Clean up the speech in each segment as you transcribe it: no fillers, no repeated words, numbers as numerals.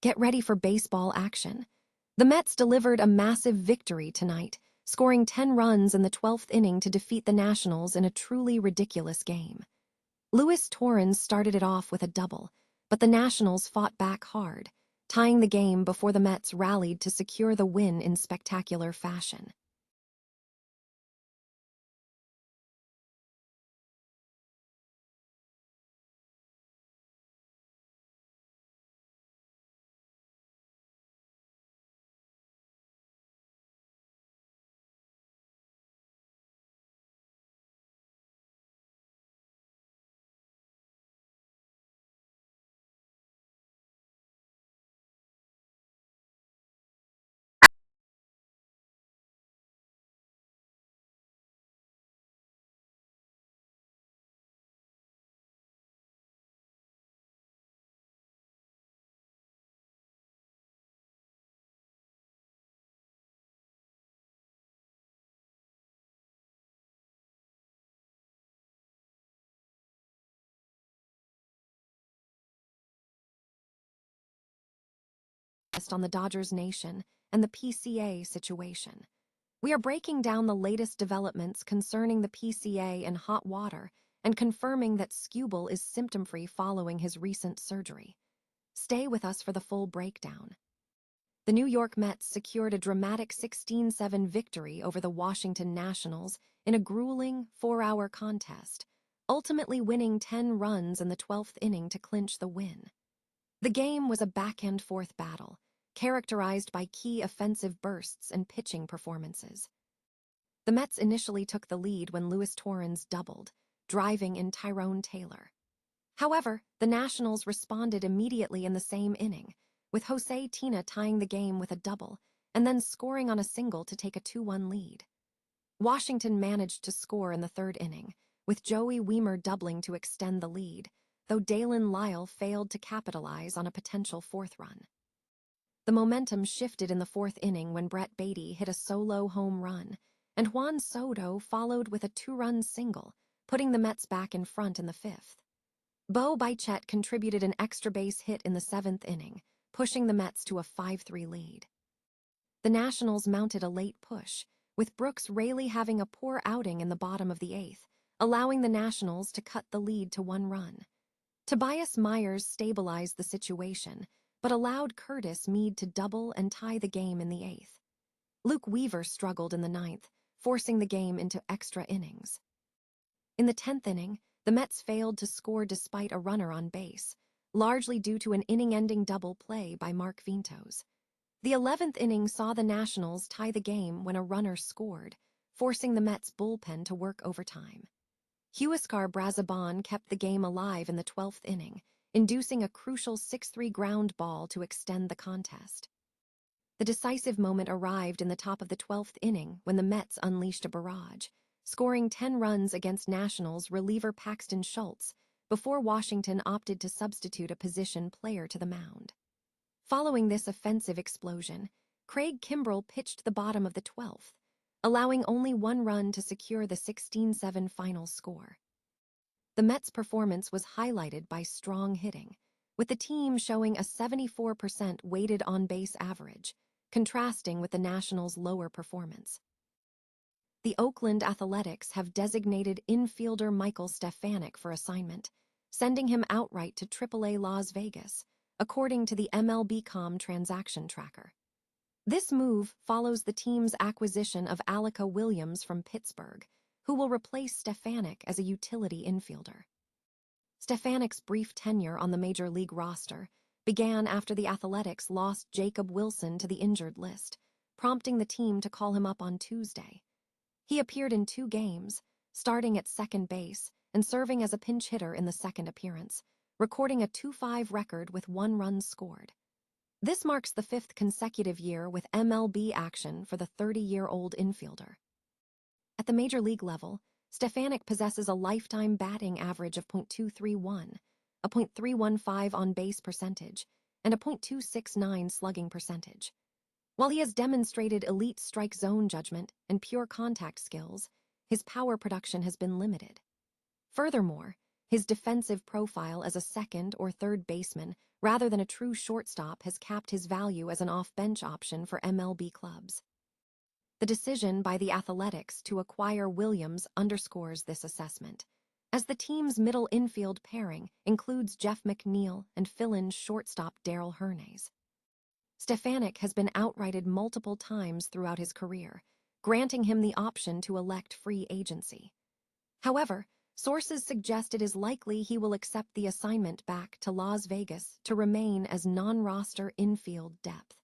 Get ready for baseball action. The Mets delivered a massive victory tonight, scoring 10 runs in the 12th inning to defeat the Nationals in a truly ridiculous game. Luis Torrens started it off with a double, but the Nationals fought back hard, tying the game before the Mets rallied to secure the win in spectacular fashion. On the Dodgers Nation and the PCA situation. We are breaking down the latest developments concerning the PCA and hot water and confirming that Skubal is symptom-free following his recent surgery. Stay with us for the full breakdown. The New York Mets secured a dramatic 16-7 victory over the Washington Nationals in a grueling 4-hour contest, ultimately winning 10 runs in the 12th inning to clinch the win. The game was a back-and-forth battle, characterized by key offensive bursts and pitching performances. The Mets initially took the lead when Luis Torrens doubled, driving in Tyrone Taylor. However, the Nationals responded immediately in the same inning, with Jose Tina tying the game with a double and then scoring on a single to take a 2-1 lead. Washington managed to score in the third inning, with Joey Wiemer doubling to extend the lead, though Dalen Lyle failed to capitalize on a potential fourth run. The momentum shifted in the fourth inning when Brett Baty hit a solo home run, and Juan Soto followed with a 2-run single, putting the Mets back in front in the fifth. Bo Bichette contributed an extra base hit in the seventh inning, pushing the Mets to a 5-3 lead. The Nationals mounted a late push, with Brooks Raley having a poor outing in the bottom of the eighth, allowing the Nationals to cut the lead to 1 run. Tobias Myers stabilized the situation, but allowed Curtis Mead to double and tie the game in the eighth. Luke Weaver struggled in the ninth, forcing the game into extra innings. In the 10th inning, the Mets failed to score despite a runner on base, largely due to an inning-ending double play by Mark Vientos. The 11th inning saw the Nationals tie the game when a runner scored, forcing the Mets bullpen to work overtime. Huascar Brazoban kept the game alive in the 12th inning, inducing a crucial 6-3 ground ball to extend the contest. The decisive moment arrived in the top of the 12th inning when the Mets unleashed a barrage, scoring 10 runs against Nationals reliever Paxton Schultz before Washington opted to substitute a position player to the mound. Following this offensive explosion, Craig Kimbrell pitched the bottom of the 12th, allowing only 1 run to secure the 16-7 final score. The Mets' performance was highlighted by strong hitting, with the team showing a 74% weighted on-base average, contrasting with the Nationals' lower performance. The Oakland Athletics have designated infielder Michael Stefanik for assignment, sending him outright to AAA Las Vegas, according to the MLB.com transaction tracker. This move follows the team's acquisition of Alika Williams from Pittsburgh, who will replace Stefanik as a utility infielder. Stefanik's brief tenure on the Major League roster began after the Athletics lost Jacob Wilson to the injured list, prompting the team to call him up on Tuesday. He appeared in 2 games, starting at second base and serving as a pinch hitter in the second appearance, recording a 2-5 record with 1 run scored. This marks the 5th consecutive year with MLB action for the 30-year-old infielder. At the major league level, Stefanik possesses a lifetime batting average of .231, a .315 on-base percentage, and a .269 slugging percentage. While he has demonstrated elite strike zone judgment and pure contact skills, his power production has been limited. Furthermore, his defensive profile as a second or third baseman rather than a true shortstop has capped his value as an off-bench option for MLB clubs. The decision by the Athletics to acquire Williams underscores this assessment, as the team's middle infield pairing includes Jeff McNeil and fill-in shortstop Darrell Hernays. Stefanik has been outrighted multiple times throughout his career, granting him the option to elect free agency. However, sources suggest it is likely he will accept the assignment back to Las Vegas to remain as non-roster infield depth.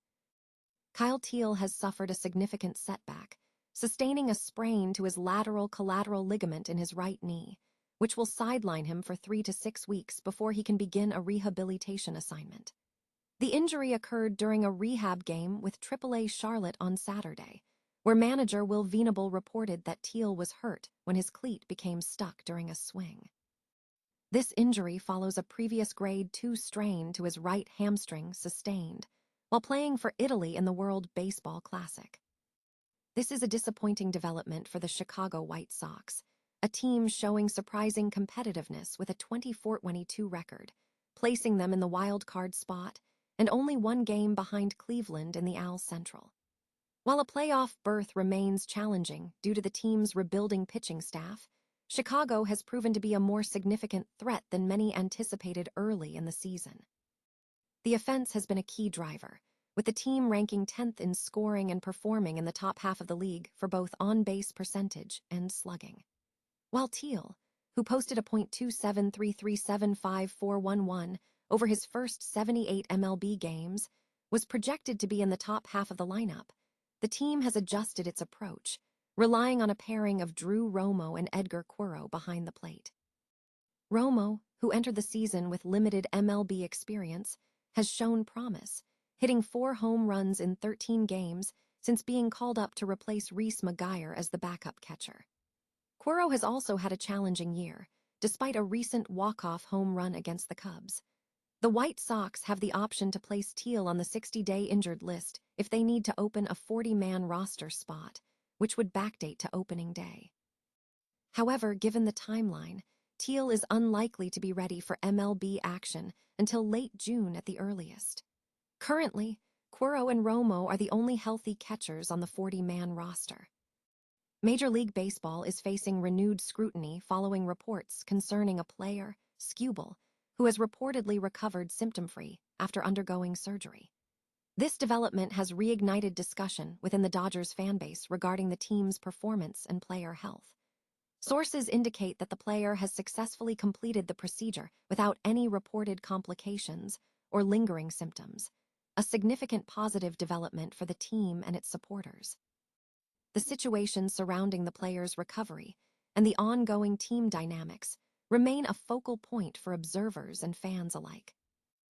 Kyle Teel has suffered a significant setback, sustaining a sprain to his lateral collateral ligament in his right knee, which will sideline him for 3 to 6 weeks before he can begin a rehabilitation assignment. The injury occurred during a rehab game with AAA Charlotte on Saturday, where manager Will Venable reported that Teel was hurt when his cleat became stuck during a swing. This injury follows a previous Grade 2 strain to his right hamstring sustained while playing for Italy in the World Baseball Classic. This is a disappointing development for the Chicago White Sox, a team showing surprising competitiveness with a 24-22 record, placing them in the wild card spot and only one game behind Cleveland in the AL Central. While a playoff berth remains challenging due to the team's rebuilding pitching staff, Chicago has proven to be a more significant threat than many anticipated early in the season. The offense has been a key driver, with the team ranking 10th in scoring and performing in the top half of the league for both on-base percentage and slugging. While Teel, who posted a .273375411 over his first 78 MLB games, was projected to be in the top half of the lineup, the team has adjusted its approach, relying on a pairing of Drew Romo and Edgar Quero behind the plate. Romo, who entered the season with limited MLB experience, has shown promise, hitting 4 home runs in 13 games since being called up to replace Reese McGuire as the backup catcher. Quero has also had a challenging year, despite a recent walk-off home run against the Cubs. The White Sox have the option to place Teel on the 60-day injured list if they need to open a 40-man roster spot, which would backdate to opening day. However, given the timeline, Teel is unlikely to be ready for MLB action until late June at the earliest. Currently, Quero and Romo are the only healthy catchers on the 40-man roster. Major League Baseball is facing renewed scrutiny following reports concerning a player, Skubal, who has reportedly recovered symptom-free after undergoing surgery. This development has reignited discussion within the Dodgers fanbase regarding the team's performance and player health. Sources indicate that the player has successfully completed the procedure without any reported complications or lingering symptoms, a significant positive development for the team and its supporters. The situation surrounding the player's recovery and the ongoing team dynamics remain a focal point for observers and fans alike.